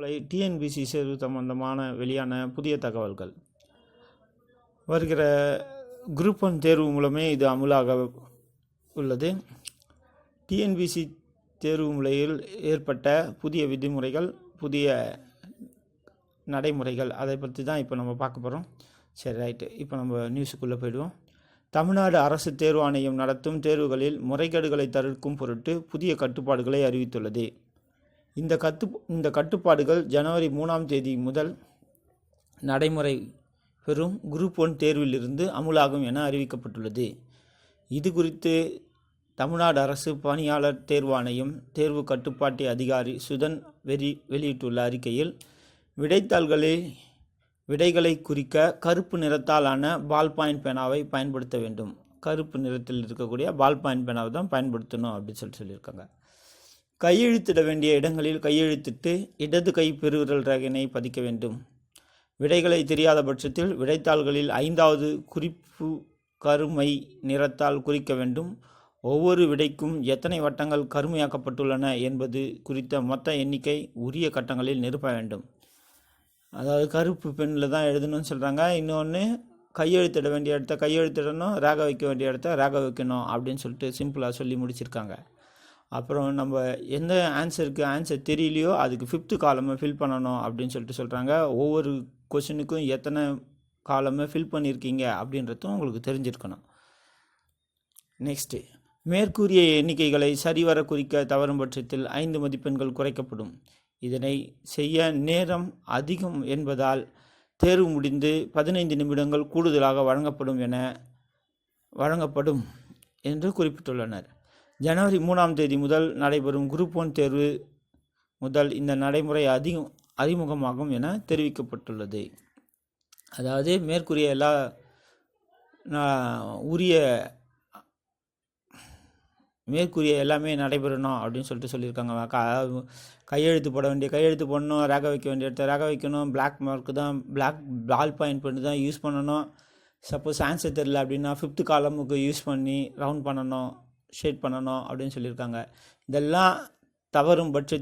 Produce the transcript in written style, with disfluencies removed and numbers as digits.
காலை டிஎன்பிசி தேர்வு சம்பந்தமான வெளியான புதிய தகவல்கள். வருகிற குரூப் 1 தேர்வு மூலமே இது அமுலாக உள்ளது. டிஎன்பிசி தேர்வு முறையில் ஏற்பட்ட புதிய விதிமுறைகள், புதிய நடைமுறைகள், அதை பற்றி தான் இப்போ நம்ம பார்க்க போகிறோம். சரி, ரைட்டு. இப்போ நம்ம நியூஸுக்குள்ளே போயிடுவோம். தமிழ்நாடு அரசு தேர்வு ஆணையம் நடத்தும் தேர்வுகளில் முறைகேடுகளை தவிர்க்கும் பொருட்டு புதிய கட்டுப்பாடுகளை அறிவித்துள்ளது. இந்த கட்டுப்பாடுகள் ஜனவரி 3ஆம் தேதி முதல் நடைமுறை பெறும் குரூப் 1 தேர்விலிருந்து அமுலாகும் என அறிவிக்கப்பட்டுள்ளது. இது குறித்து தமிழ்நாடு அரசு பணியாளர் தேர்வாணையம் தேர்வு கட்டுப்பாட்டு அதிகாரி சுதன் வெளியிட்டுள்ள அறிக்கையில், விடைகளை குறிக்க கருப்பு நிறத்தாலான பால் பாயிண்ட் பேனாவை பயன்படுத்த வேண்டும். கருப்பு நிறத்தில் இருக்கக்கூடிய பால் பாயிண்ட் பேனாவை தான் பயன்படுத்தணும் அப்படின்னு சொல்லியிருக்காங்க. கையெழுத்திட வேண்டிய இடங்களில் கையெழுத்திட்டு இடது கை பெருவிரல் ரேகையினை பதிக்க வேண்டும். விடைகளை தெரியாத பட்சத்தில் விடைத்தாள்களில் 5வது குறிப்பு கருமை நிறத்தால் குறிக்க வேண்டும். ஒவ்வொரு விடைக்கும் எத்தனை வட்டங்கள் கருமையாக்கப்பட்டுள்ளன என்பது குறித்த மொத்த எண்ணிக்கை உரிய கட்டங்களில் நிரப்ப வேண்டும். அதாவது கருப்பு பெண்ணில் தான் எழுதணும்னு சொல்கிறாங்க. இன்னொன்று, கையெழுத்திட வேண்டிய இடத்த கையெழுத்திடணும், ரேகை வைக்க வேண்டிய இடத்த ரேகை வைக்கணும் அப்படின்னு சொல்லிட்டு சிம்பிளாக சொல்லி முடிச்சிருக்காங்க. அப்புறம் நம்ம எந்த ஆன்சர் தெரியலையோ அதுக்கு 5th காலமை ஃபில் பண்ணணும் அப்படின்னு சொல்கிறாங்க. ஒவ்வொரு கொஷினுக்கும் எத்தனை காலமை ஃபில் பண்ணியிருக்கீங்க அப்படின்றதும் உங்களுக்கு தெரிஞ்சிருக்கணும். நெக்ஸ்ட்டு, மேற்கூறிய எண்ணிக்கைகளை சரிவர குறிக்க தவறும் பட்சத்தில் 5 மதிப்பெண்கள் குறைக்கப்படும். இதனை செய்ய நேரம் அதிகம் என்பதால் தேர்வு முடிந்து 15 நிமிடங்கள் கூடுதலாக வழங்கப்படும் என்று குறிப்பிட்டுள்ளனர். ஜனவரி 3ஆம் தேதி முதல் நடைபெறும் குரூப் 1 தேர்வு முதல் இந்த நடைமுறை அறிமுகமாகும் என தெரிவிக்கப்பட்டுள்ளது. அதாவது மேற்கூறிய எல்லா எல்லாமே நடைபெறணும் அப்படின்னு சொல்லியிருக்காங்க. கையெழுத்து போட வேண்டிய கையெழுத்து போடணும், ரேகை வைக்க வேண்டிய இடத்த ரேகை வைக்கணும், பிளாக் பால் பாயிண்ட் பண்ணி தான் யூஸ் பண்ணணும். சப்போஸ் ஆன்சர் தெரியல அப்படின்னா 5th காலமுக்கு யூஸ் பண்ணி ரவுண்ட் பண்ணணும், ஷேட் பண்ணணும் அப்படின்னு சொல்லியிருக்காங்க. இதெல்லாம் தவறும் பட்சத்தில்